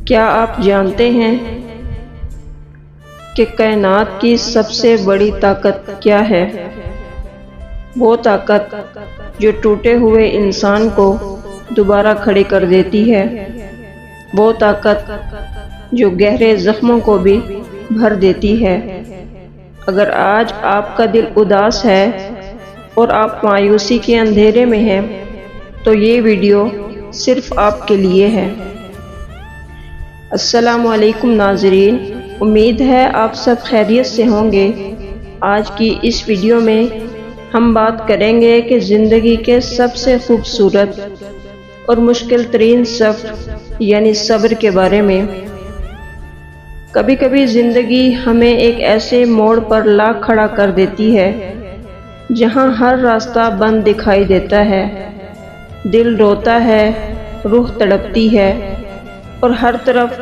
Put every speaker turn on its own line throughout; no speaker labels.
کیا آپ جانتے ہیں کہ کائنات کی سب سے بڑی طاقت کیا ہے؟ وہ طاقت جو ٹوٹے ہوئے انسان کو دوبارہ کھڑے کر دیتی ہے، وہ طاقت جو گہرے زخموں کو بھی بھر دیتی ہے۔ اگر آج آپ کا دل اداس ہے اور آپ مایوسی کے اندھیرے میں ہیں، تو یہ ویڈیو صرف آپ کے لیے ہے۔ السلام علیکم ناظرین، امید ہے آپ سب خیریت سے ہوں گے۔ آج کی اس ویڈیو میں ہم بات کریں گے کہ زندگی کے سب سے خوبصورت اور مشکل ترین صبر یعنی صبر کے بارے میں۔ کبھی کبھی زندگی ہمیں ایک ایسے موڑ پر لا کھڑا کر دیتی ہے جہاں ہر راستہ بند دکھائی دیتا ہے، دل روتا ہے، روح تڑپتی ہے اور ہر طرف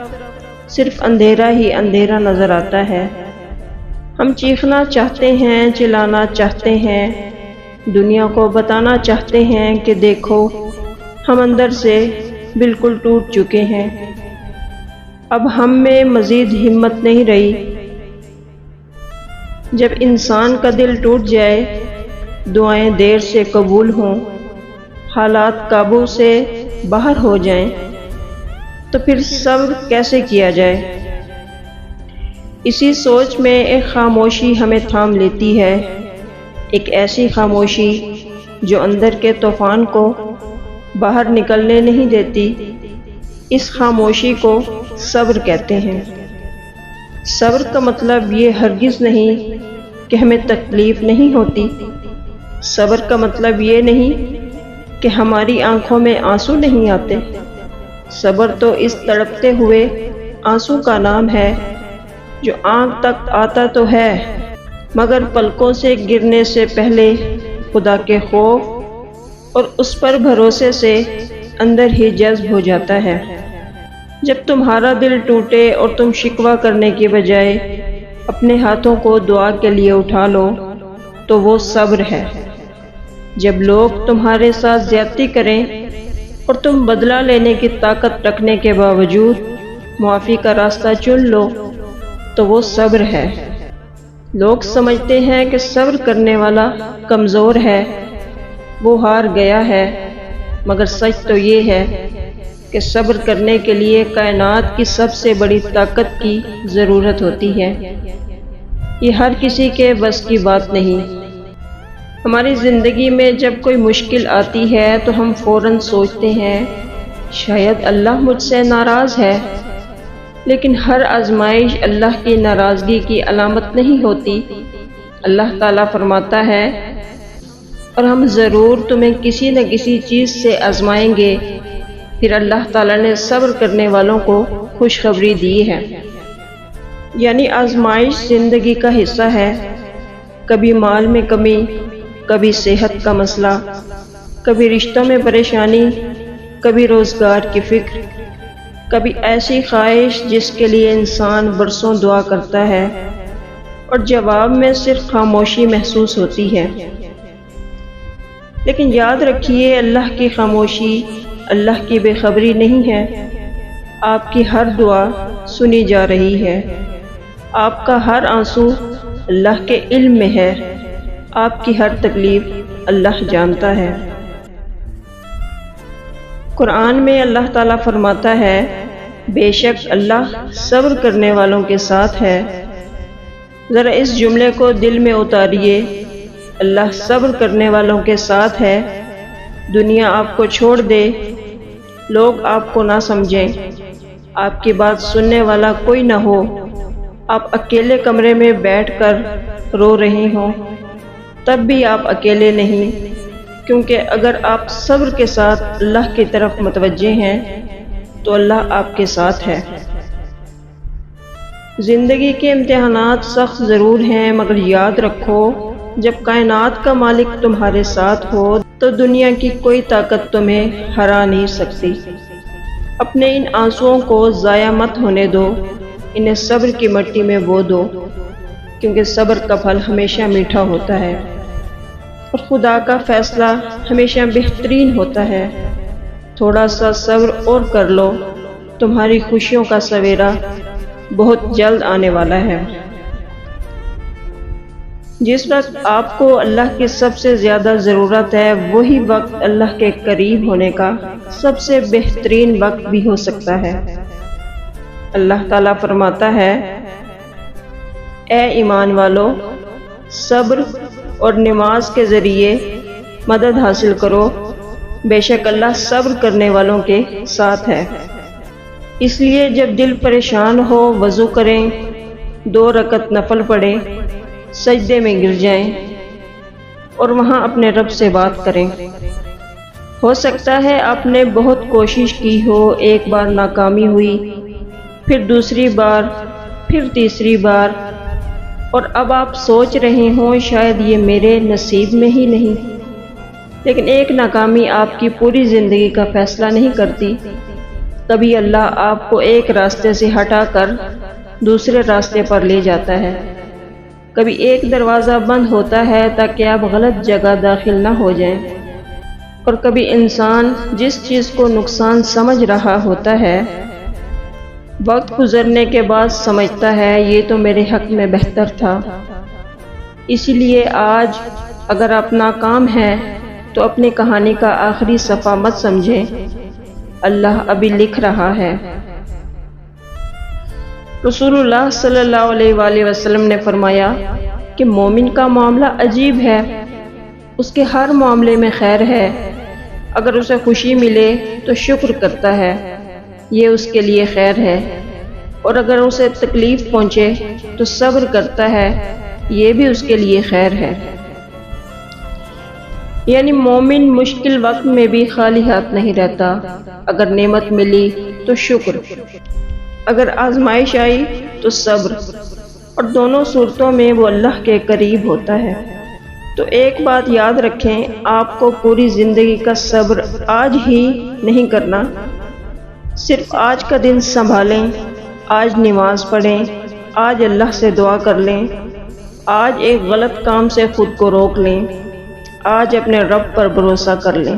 صرف اندھیرا ہی اندھیرا نظر آتا ہے۔ ہم چیخنا چاہتے ہیں، چلانا چاہتے ہیں، دنیا کو بتانا چاہتے ہیں کہ دیکھو ہم اندر سے بالکل ٹوٹ چکے ہیں، اب ہم میں مزید ہمت نہیں رہی۔ جب انسان کا دل ٹوٹ جائے، دعائیں دیر سے قبول ہوں، حالات قابو سے باہر ہو جائیں، تو پھر صبر کیسے کیا جائے؟ اسی سوچ میں ایک خاموشی ہمیں تھام لیتی ہے، ایک ایسی خاموشی جو اندر کے طوفان کو باہر نکلنے نہیں دیتی۔ اس خاموشی کو صبر کہتے ہیں۔ صبر کا مطلب یہ ہرگز نہیں کہ ہمیں تکلیف نہیں ہوتی۔ صبر کا مطلب یہ نہیں کہ ہماری آنکھوں میں آنسو نہیں آتے۔ صبر تو اس تڑپتے ہوئے آنسو کا نام ہے جو آنکھ تک آتا تو ہے مگر پلکوں سے گرنے سے پہلے خدا کے خوف اور اس پر بھروسے سے اندر ہی جذب ہو جاتا ہے۔ جب تمہارا دل ٹوٹے اور تم شکوہ کرنے کی بجائے اپنے ہاتھوں کو دعا کے لیے اٹھا لو تو وہ صبر ہے۔ جب لوگ تمہارے ساتھ زیادتی کریں اور تم بدلہ لینے کی طاقت رکھنے کے باوجود معافی کا راستہ چن لو تو وہ صبر ہے۔ لوگ سمجھتے ہیں کہ صبر کرنے والا کمزور ہے، وہ ہار گیا ہے، مگر سچ تو یہ ہے کہ صبر کرنے کے لیے کائنات کی سب سے بڑی طاقت کی ضرورت ہوتی ہے۔ یہ ہر کسی کے بس کی بات نہیں۔ ہماری زندگی میں جب کوئی مشکل آتی ہے تو ہم فوراً سوچتے ہیں شاید اللہ مجھ سے ناراض ہے، لیکن ہر آزمائش اللہ کی ناراضگی کی علامت نہیں ہوتی۔ اللہ تعالیٰ فرماتا ہے، اور ہم ضرور تمہیں کسی نہ کسی چیز سے آزمائیں گے۔ پھر اللہ تعالیٰ نے صبر کرنے والوں کو خوشخبری دی ہے۔ یعنی آزمائش زندگی کا حصہ ہے۔ کبھی مال میں کمی، کبھی صحت کا مسئلہ، کبھی رشتوں میں پریشانی، کبھی روزگار کی فکر، کبھی ایسی خواہش جس کے لیے انسان برسوں دعا کرتا ہے اور جواب میں صرف خاموشی محسوس ہوتی ہے۔ لیکن یاد رکھیے، اللہ کی خاموشی اللہ کی بے خبری نہیں ہے۔ آپ کی ہر دعا سنی جا رہی ہے، آپ کا ہر آنسو اللہ کے علم میں ہے، آپ کی ہر تکلیف اللہ جانتا ہے۔ قرآن میں اللہ تعالیٰ فرماتا ہے، بے شک اللہ صبر کرنے والوں کے ساتھ ہے۔ ذرا اس جملے کو دل میں اتاریے، اللہ صبر کرنے والوں کے ساتھ ہے۔ دنیا آپ کو چھوڑ دے، لوگ آپ کو نہ سمجھیں، آپ کی بات سننے والا کوئی نہ ہو، آپ اکیلے کمرے میں بیٹھ کر رو رہے ہوں، تب بھی آپ اکیلے نہیں، کیونکہ اگر آپ صبر کے ساتھ اللہ کی طرف متوجہ ہیں تو اللہ آپ کے ساتھ ہے۔ زندگی کے امتحانات سخت ضرور ہیں، مگر یاد رکھو جب کائنات کا مالک تمہارے ساتھ ہو تو دنیا کی کوئی طاقت تمہیں ہرا نہیں سکتی۔ اپنے ان آنسوؤں کو ضائع مت ہونے دو، انہیں صبر کی مٹی میں بو دو، کیونکہ صبر کا پھل ہمیشہ میٹھا ہوتا ہے اور خدا کا فیصلہ ہمیشہ بہترین ہوتا ہے۔ تھوڑا سا صبر اور کر لو، تمہاری خوشیوں کا سویرا بہت جلد آنے والا ہے۔ جس وقت آپ کو اللہ کی سب سے زیادہ ضرورت ہے، وہی وقت اللہ کے قریب ہونے کا سب سے بہترین وقت بھی ہو سکتا ہے۔ اللہ تعالیٰ فرماتا ہے، اے ایمان والو، صبر اور نماز کے ذریعے مدد حاصل کرو، بے شک اللہ صبر کرنے والوں کے ساتھ ہے۔ اس لیے جب دل پریشان ہو، وضو کریں، 2 رکعت نفل پڑھیں، سجدے میں گر جائیں اور وہاں اپنے رب سے بات کریں۔ ہو سکتا ہے آپ نے بہت کوشش کی ہو، ایک بار ناکامی ہوئی، پھر دوسری بار، پھر تیسری بار، اور اب آپ سوچ رہے ہوں شاید یہ میرے نصیب میں ہی نہیں، لیکن ایک ناکامی آپ کی پوری زندگی کا فیصلہ نہیں کرتی۔ کبھی اللہ آپ کو ایک راستے سے ہٹا کر دوسرے راستے پر لے جاتا ہے، کبھی ایک دروازہ بند ہوتا ہے تاکہ آپ غلط جگہ داخل نہ ہو جائیں، اور کبھی انسان جس چیز کو نقصان سمجھ رہا ہوتا ہے، وقت گزرنے کے بعد سمجھتا ہے یہ تو میرے حق میں بہتر تھا۔ اسی لیے آج اگر آپ ناکام ہیں تو اپنی کہانی کا آخری صفحہ مت سمجھیں، اللہ ابھی لکھ رہا ہے۔ رسول اللہ صلی اللہ علیہ وآلہ وسلم نے فرمایا کہ مومن کا معاملہ عجیب ہے، اس کے ہر معاملے میں خیر ہے۔ اگر اسے خوشی ملے تو شکر کرتا ہے، یہ اس کے لیے خیر ہے، اور اگر اسے تکلیف پہنچے تو صبر کرتا ہے، یہ بھی اس کے لیے خیر ہے۔ یعنی مومن مشکل وقت میں بھی خالی ہاتھ نہیں رہتا، اگر نعمت ملی تو شکر، اگر آزمائش آئی تو صبر، اور دونوں صورتوں میں وہ اللہ کے قریب ہوتا ہے۔ تو ایک بات یاد رکھیں، آپ کو پوری زندگی کا صبر آج ہی نہیں کرنا، صرف آج کا دن سنبھالیں، آج نماز پڑھیں، آج اللہ سے دعا کر لیں، آج ایک غلط کام سے خود کو روک لیں، آج اپنے رب پر بھروسہ کر لیں،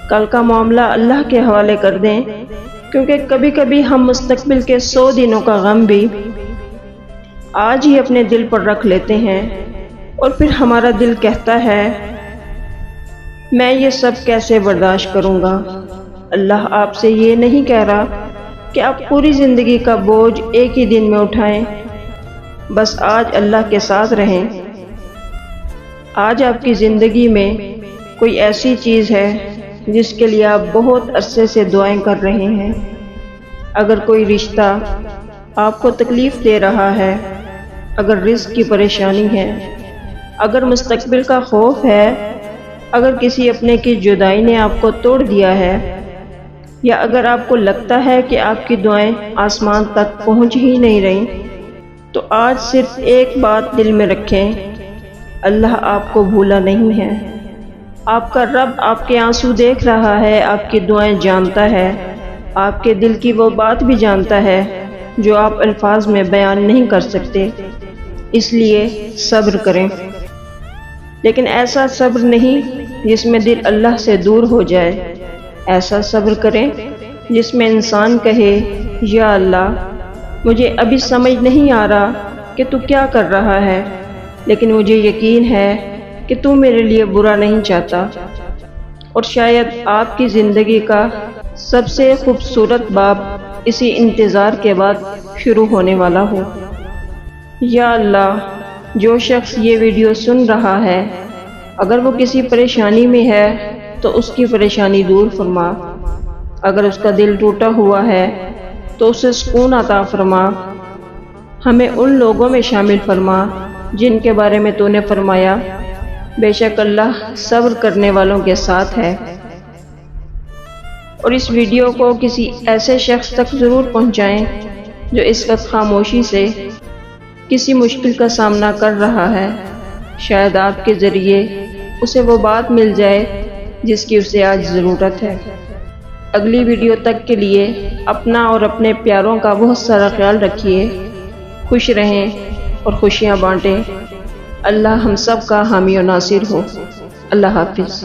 کل کا معاملہ اللہ کے حوالے کر دیں، کیونکہ کبھی کبھی ہم مستقبل کے 100 دنوں کا غم بھی آج ہی اپنے دل پر رکھ لیتے ہیں، اور پھر ہمارا دل کہتا ہے میں یہ سب کیسے برداشت کروں گا۔ اللہ آپ سے یہ نہیں کہہ رہا کہ آپ پوری زندگی کا بوجھ ایک ہی دن میں اٹھائیں، بس آج اللہ کے ساتھ رہیں۔ آج آپ کی زندگی میں کوئی ایسی چیز ہے جس کے لیے آپ بہت عرصے سے دعائیں کر رہے ہیں، اگر کوئی رشتہ آپ کو تکلیف دے رہا ہے، اگر رزق کی پریشانی ہے، اگر مستقبل کا خوف ہے، اگر کسی اپنے کی جدائی نے آپ کو توڑ دیا ہے، یا اگر آپ کو لگتا ہے کہ آپ کی دعائیں آسمان تک پہنچ ہی نہیں رہیں، تو آج صرف ایک بات دل میں رکھیں، اللہ آپ کو بھولا نہیں ہے۔ آپ کا رب آپ کے آنسو دیکھ رہا ہے، آپ کی دعائیں جانتا ہے، آپ کے دل کی وہ بات بھی جانتا ہے جو آپ الفاظ میں بیان نہیں کر سکتے۔ اس لیے صبر کریں، لیکن ایسا صبر نہیں جس میں دل اللہ سے دور ہو جائے، ایسا صبر کریں جس میں انسان کہے یا اللہ مجھے ابھی سمجھ نہیں آ رہا کہ تو کیا کر رہا ہے، لیکن مجھے یقین ہے کہ تو میرے لیے برا نہیں چاہتا۔ اور شاید آپ کی زندگی کا سب سے خوبصورت باب اسی انتظار کے بعد شروع ہونے والا ہو۔ یا اللہ، جو شخص یہ ویڈیو سن رہا ہے، اگر وہ کسی پریشانی میں ہے تو اس کی پریشانی دور فرما، اگر اس کا دل ٹوٹا ہوا ہے تو اسے سکون عطا فرما، ہمیں ان لوگوں میں شامل فرما جن کے بارے میں تو نے فرمایا بے شک اللہ صبر کرنے والوں کے ساتھ ہے۔ اور اس ویڈیو کو کسی ایسے شخص تک ضرور پہنچائیں جو اس وقت خاموشی سے کسی مشکل کا سامنا کر رہا ہے، شاید آپ کے ذریعے اسے وہ بات مل جائے جس کی اسے آج ضرورت ہے۔ اگلی ویڈیو تک کے لیے اپنا اور اپنے پیاروں کا بہت سارا خیال رکھیے، خوش رہیں اور خوشیاں بانٹیں۔ اللہ ہم سب کا حامی و ناصر ہو۔ اللہ حافظ۔